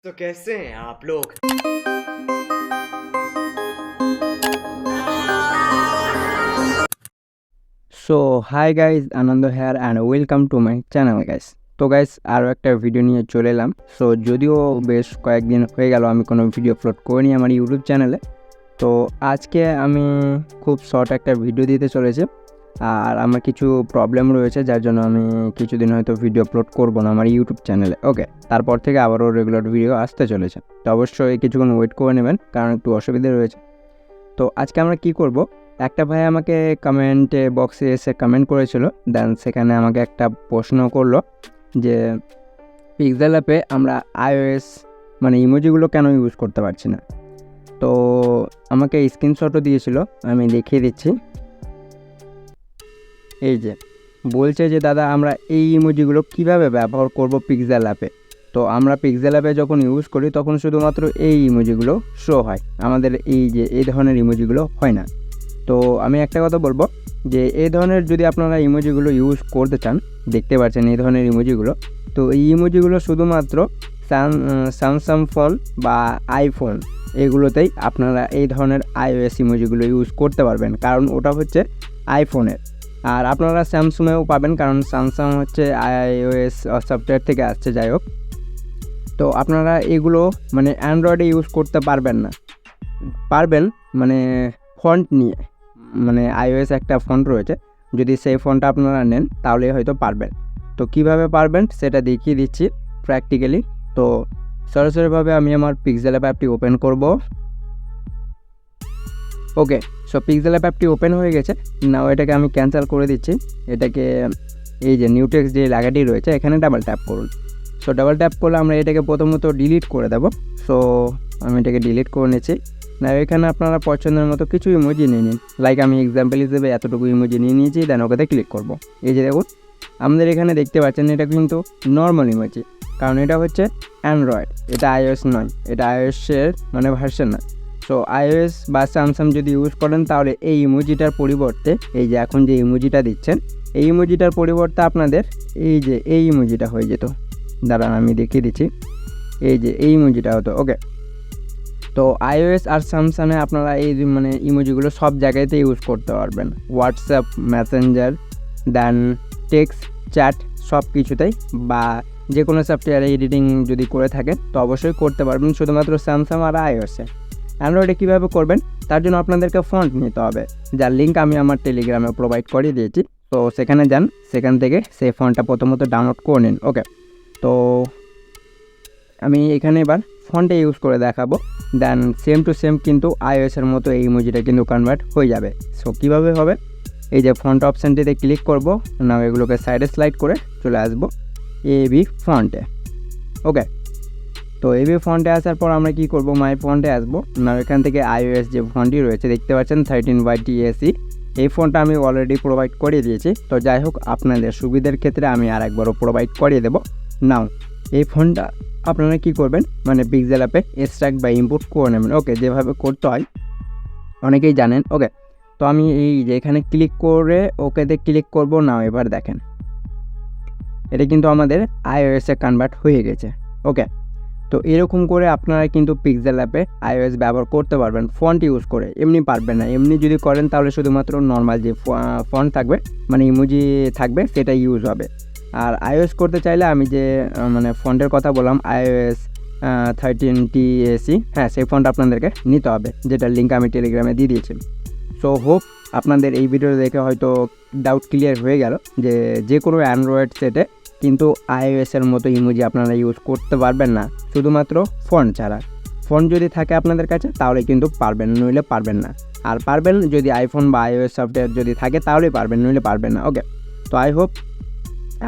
तो कैसे हैं आप लोग। So hi guys, Anand here and welcome to my channel guys. তো গাইজ আরও একটা ভিডিও নিয়ে চলে এলাম। সো যদিও বেশ কয়েকদিন হয়ে গেল আমি কোনো ভিডিও আপলোড করিনি আমার ইউটিউব চ্যানেলে, তো আজকে আমি খুব শর্ট একটা ভিডিও দিতে চলেছি। আর আমার কিছু প্রবলেম রয়েছে যার জন্য আমি কিছুদিন হয়তো ভিডিও আপলোড করবো না আমার ইউটিউব চ্যানেলে। ওকে, তারপর থেকে আবারও রেগুলার ভিডিও আসতে চলেছে, তো অবশ্যই কিছুক্ষণ ওয়েট করে নেবেন কারণ একটু অসুবিধা রয়েছে। তো আজকে আমরা কি করব, একটা ভাই আমাকে কমেন্টে বক্সে এসে কমেন্ট করেছিল, দেন সেখানে আমাকে একটা প্রশ্ন করলো যে পিক্সেল অ্যাপে আমরা iOS মানে ইমোজিগুলো কেন ইউজ করতে পারছি না। তো আমাকে স্ক্রিনশটও দিয়েছিল, আমি দেখিয়ে দিচ্ছি। এই যে বলছে যে দাদা আমরা এই ইমোজিগুলো কিভাবে ব্যবহার করব পিক্সেল অ্যাপে। তো আমরা পিক্সেল অ্যাপে যখন ইউজ করি তখন শুধুমাত্র এই ইমোজিগুলো শো হয়, আমাদের এই ধরনের ইমোজিগুলো হয় না। তো আমি একটা কথা বলবো যে এই ধরনের যদি আপনারা ইমোজিগুলো ইউজ করতে চান, দেখতে পাচ্ছেন এই ধরনের ইমোজিগুলো, তো এই ইমোজিগুলো শুধুমাত্র স্যামসাং ফোন বা আইফোন এগুলোতেই আপনারা এই ধরনের iOS ইমোজিগুলো ইউজ করতে পারবেন, কারণ ওটা হচ্ছে আইফোনের। আর আপনারা স্যামসুংয়েও পাবেন, কারণ স্যামসাং হচ্ছে iOS সফটওয়্যার থেকে আসছে, যাই হোক। তো আপনারা এগুলো মানে অ্যান্ড্রয়েডে ইউজ করতে পারবেন না, পারবেন মানে ফন্ট নিয়ে, মানে iOS একটা ফন্ট রয়েছে, যদি সেই ফন্টটা আপনারা নেন তাহলে হয়তো পারবেন। তো কিভাবে পারবেন সেটা দেখিয়ে দিচ্ছি প্র্যাকটিক্যালি। তো সরাসরিভাবে আমি আমার পিক্সেল অ্যাপটি ওপেন করব। ওকে, সো পিক্সেল অ্যাপটি ওপেন হয়ে গেছে। নাও এটাকে আমি ক্যান্সেল করে দিচ্ছি। এটাকে এই যে নিউ টেক্সট যে লেখাটি রয়েছে এখানে ডাবল ট্যাপ করুন। সো ডাবল ট্যাপ করলে আমরা এটাকে প্রথমত ডিলিট করে দেব। সো আমি এটাকে ডিলিট করে নিচ্ছি। না, এখানে আপনারা পছন্দের মতো কিছু ইমোজি নিয়ে নিন, লাইক আমি এক্সাম্পল হিসেবে এতটুকু ইমোজি নিয়ে নিয়েছি, দেন ওকেতে ক্লিক করব। এই যে দেখুন আমাদের এখানে দেখতে পাচ্ছেন এটা কিন্তু নর্মাল ইমোজি, কারণ এটা হচ্ছে অ্যান্ড্রয়েড, এটা iOS নয়, এটা iOS-এর মানে ভার্সন না। সো iOS বা স্যামসাং যদি ইউজ করেন তাহলে এই ইমোজিটার পরিবর্তে এই যে এখন যে ইমোজিটা দিচ্ছেন এই ইমোজিটার পরিবর্তে আপনাদের এই যে এই ইমোজিটা হয়ে যেত। দাঁড়ান আমি দেখিয়ে দিচ্ছি, এই যে এই ইমোজিটা হতো। ওকে, তো iOS আর স্যামসাংয়ে আপনারা এই মানে ইমোজিগুলো সব জায়গাতে ইউজ করতে পারবেন, হোয়াটসঅ্যাপ, মেসেঞ্জার, দেন টেক্সট, চ্যাট সব কিছুতেই, বা যে কোনো সফটওয়্যারে এডিটিং যদি করে থাকেন তো অবশ্যই করতে পারবেন, শুধুমাত্র স্যামসাং আর iOS-এ। অ্যান্ড্রয়েডে কীভাবে করবেন তার জন্য আপনাদেরকে ফন্ট নিতে হবে, যার লিঙ্ক আমি আমার টেলিগ্রামে প্রোভাইড করে দিয়েছি। তো সেখানে যান, সেখান থেকে সেই ফন্টটা প্রথমত ডাউনলোড করে নিন। ওকে, তো আমি এখানে এবার ফন্টে ইউজ করে দেখাবো, দেন সেম টু সেম কিন্তু iOS-এর মতো এই ইমোজিটা কিন্তু কনভার্ট হয়ে যাবে। সো কীভাবে হবে, এই যে ফন্ট অপশানটিতে ক্লিক করব, না এগুলোকে সাইডে স্লাইড করে চলে আসবো এবি ফন্টে। ওকে, তো এবি ফন্টে আসার পর আমরা কি করব, মাই ফন্টে আসবো। না এখান থেকে iOS যে ফন্টটি রয়েছে দেখতে পাচ্ছেন 13/TSE, এই ফন্টটা আমি অলরেডি প্রোভাইড করে দিয়েছি। তো যাই হোক, আপনাদের সুবিধার ক্ষেত্রে আমি আর একবারও প্রোভাইড করিয়ে দেবো। নাও এই ফন্টটা আপনারা কি করবেন, মানে পিক্সেল অ্যাপে এক্সট্রাক্ট বা ইম্পোর্ট করে নেবেন। ওকে, যেভাবে করতে হয় অনেকেই জানেন। ওকে, তো আমি এই যে এখানে ক্লিক করে ওকেতে ক্লিক করব। নাও এবার দেখেন এটা কিন্তু আমাদের iOS-এ কনভার্ট হয়ে গেছে। ওকে, তো এরকম করে আপনারা কিন্তু পিক্সেল অ্যাপে iOS ব্যবহার করতে পারবেন ফন্ট ইউজ করে, এমনি পারবেন না। এমনি যদি করেন তাহলে শুধুমাত্র নর্মাল যে ফন্ট থাকবে মানে ইমোজি থাকবে সেটা ইউজ হবে। আর iOS করতে চাইলে আমি যে মানে ফন্টের কথা বললাম iOS 13TSE, হ্যাঁ সেই ফন্ট আপনাদেরকে নিতে হবে, যেটার লিঙ্ক আমি টেলিগ্রামে দিয়ে দিয়েছি। সো হোপ আপনাদের এই ভিডিও দেখে হয়তো ডাউট ক্লিয়ার হয়ে গেল যে যে কোনো অ্যান্ড্রয়েড সেটে কিন্তু iOS-এর মতো ইমোজি আপনারা ইউজ করতে পারবেন না, শুধুমাত্র ফন্ট ছাড়া। ফন্ট যদি থাকে আপনাদের কাছে তাহলে কিন্তু পারবেন, নইলে পারবেন না। আর পারবেন যদি আইফোন বা iOS সফটওয়্যার যদি থাকে তাহলেই পারবেন, নইলে পারবেন না। ওকে, তো আই হোপ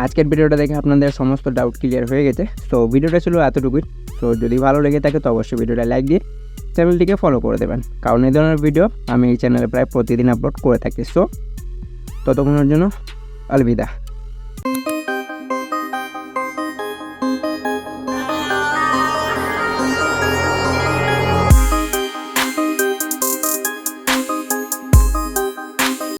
আজকের ভিডিওটা দেখে আপনাদের সমস্ত ডাউট ক্লিয়ার হয়ে গেছে। সো ভিডিওটা ছিল এতটুকুই। সো যদি ভালো লেগে থাকে তো অবশ্যই ভিডিওটা লাইক দিয়ে চ্যানেলটিকে ফলো করে দেবেন, কারণ এই ধরনের ভিডিও আমি এই চ্যানেলে প্রায় প্রতিদিন আপলোড করে থাকি। সো ততক্ষণের জন্য আলবিদা।